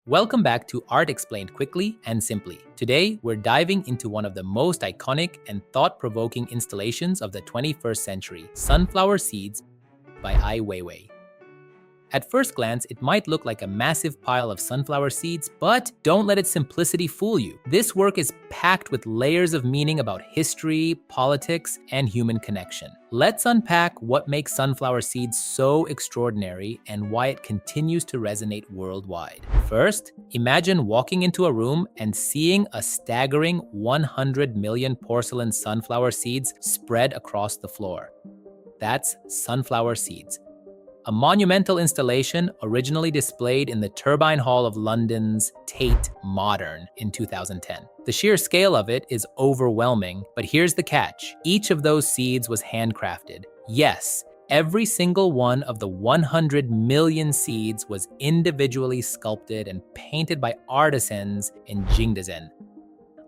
Welcome back to Art Explained Quickly and Simply. Today, we're diving into one of the most iconic and thought-provoking installations of the 21st century, Sunflower Seeds by Ai Weiwei. At first glance, it might look like a massive pile of sunflower seeds, but don't let its simplicity fool you. This work is packed with layers of meaning about history, politics, and human connection. Let's unpack what makes sunflower seeds so extraordinary and why it continues to resonate worldwide. First, imagine walking into a room and seeing a staggering 100 million porcelain sunflower seeds spread across the floor. That's sunflower seeds. A monumental installation originally displayed in the Turbine Hall of London's Tate Modern in 2010. The sheer scale of it is overwhelming, but here's the catch. Each of those seeds was handcrafted. Yes, every single one of the 100 million seeds was individually sculpted and painted by artisans in Jingdezhen,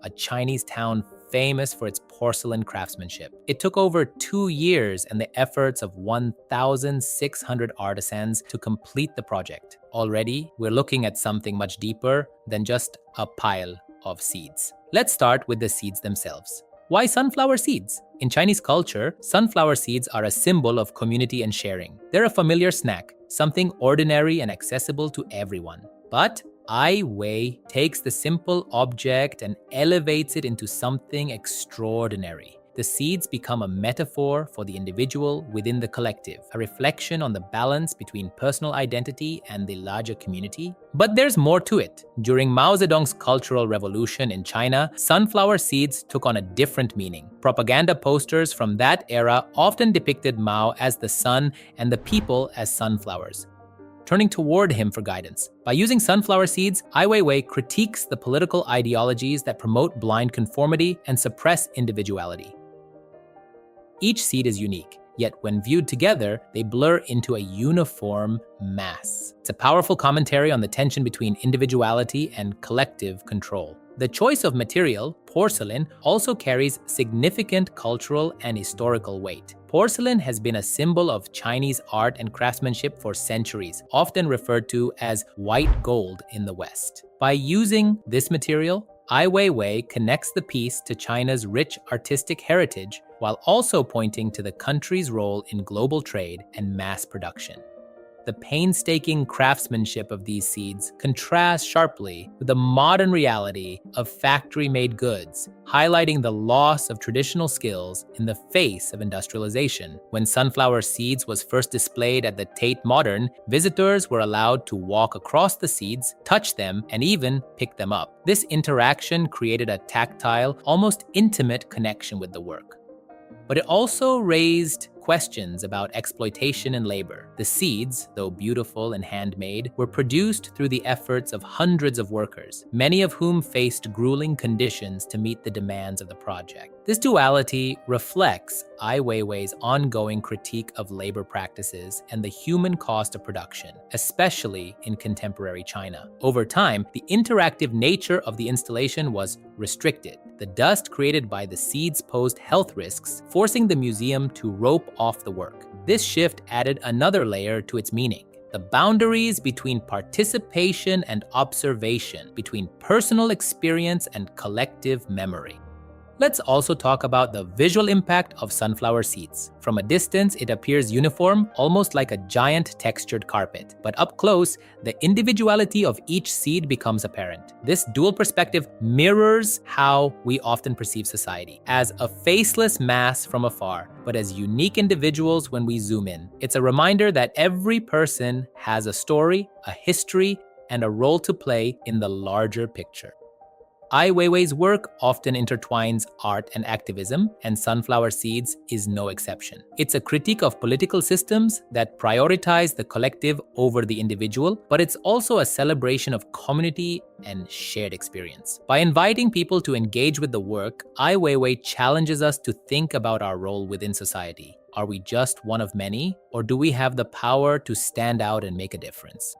a Chinese town famous for its porcelain craftsmanship. It took over 2 years and the efforts of 1,600 artisans to complete the project. Already, we're looking at something much deeper than just a pile of seeds. Let's start with the seeds themselves. Why sunflower seeds? In Chinese culture, sunflower seeds are a symbol of community and sharing. They're a familiar snack, something ordinary and accessible to everyone. But Ai Weiwei takes the simple object and elevates it into something extraordinary. The seeds become a metaphor for the individual within the collective, a reflection on the balance between personal identity and the larger community. But there's more to it. During Mao Zedong's Cultural Revolution in China, sunflower seeds took on a different meaning. Propaganda posters from that era often depicted Mao as the sun and the people as sunflowers, turning toward him for guidance. By using sunflower seeds, Ai Weiwei critiques the political ideologies that promote blind conformity and suppress individuality. Each seed is unique, yet when viewed together, they blur into a uniform mass. It's a powerful commentary on the tension between individuality and collective control. The choice of material, porcelain, also carries significant cultural and historical weight. Porcelain has been a symbol of Chinese art and craftsmanship for centuries, often referred to as white gold in the West. By using this material, Ai Weiwei connects the piece to China's rich artistic heritage while also pointing to the country's role in global trade and mass production. The painstaking craftsmanship of these seeds contrasts sharply with the modern reality of factory-made goods, highlighting the loss of traditional skills in the face of industrialization. When sunflower seeds was first displayed at the Tate Modern, visitors were allowed to walk across the seeds, touch them, and even pick them up. This interaction created a tactile, almost intimate connection with the work. But it also raised questions about exploitation and labor. The seeds, though beautiful and handmade, were produced through the efforts of hundreds of workers, many of whom faced grueling conditions to meet the demands of the project. This duality reflects Ai Weiwei's ongoing critique of labor practices and the human cost of production, especially in contemporary China. Over time, the interactive nature of the installation was restricted. The dust created by the seeds posed health risks, forcing the museum to rope off the work. This shift added another layer to its meaning: the boundaries between participation and observation, between personal experience and collective memory. Let's also talk about the visual impact of sunflower seeds. From a distance, it appears uniform, almost like a giant textured carpet. But up close, the individuality of each seed becomes apparent. This dual perspective mirrors how we often perceive society, as a faceless mass from afar, but as unique individuals when we zoom in. It's a reminder that every person has a story, a history, and a role to play in the larger picture. Ai Weiwei's work often intertwines art and activism, and Sunflower Seeds is no exception. It's a critique of political systems that prioritize the collective over the individual, but it's also a celebration of community and shared experience. By inviting people to engage with the work, Ai Weiwei challenges us to think about our role within society. Are we just one of many, or do we have the power to stand out and make a difference?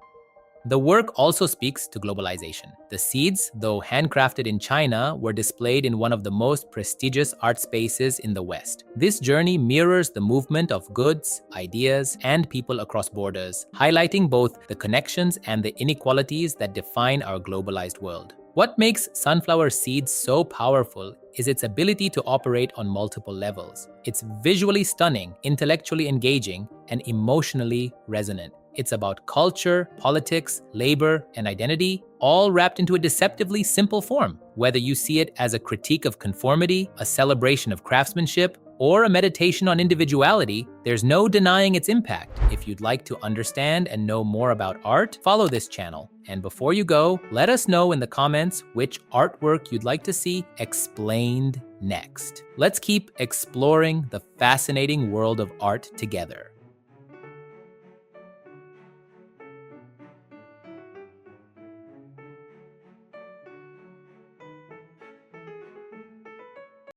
The work also speaks to globalization. The seeds, though handcrafted in China, were displayed in one of the most prestigious art spaces in the West. This journey mirrors the movement of goods, ideas, and people across borders, highlighting both the connections and the inequalities that define our globalized world. What makes sunflower seeds so powerful is its ability to operate on multiple levels. It's visually stunning, intellectually engaging, and emotionally resonant. It's about culture, politics, labor, and identity, all wrapped into a deceptively simple form. Whether you see it as a critique of conformity, a celebration of craftsmanship, or a meditation on individuality, there's no denying its impact. If you'd like to understand and know more about art, follow this channel. And before you go, let us know in the comments which artwork you'd like to see explained next. Let's keep exploring the fascinating world of art together.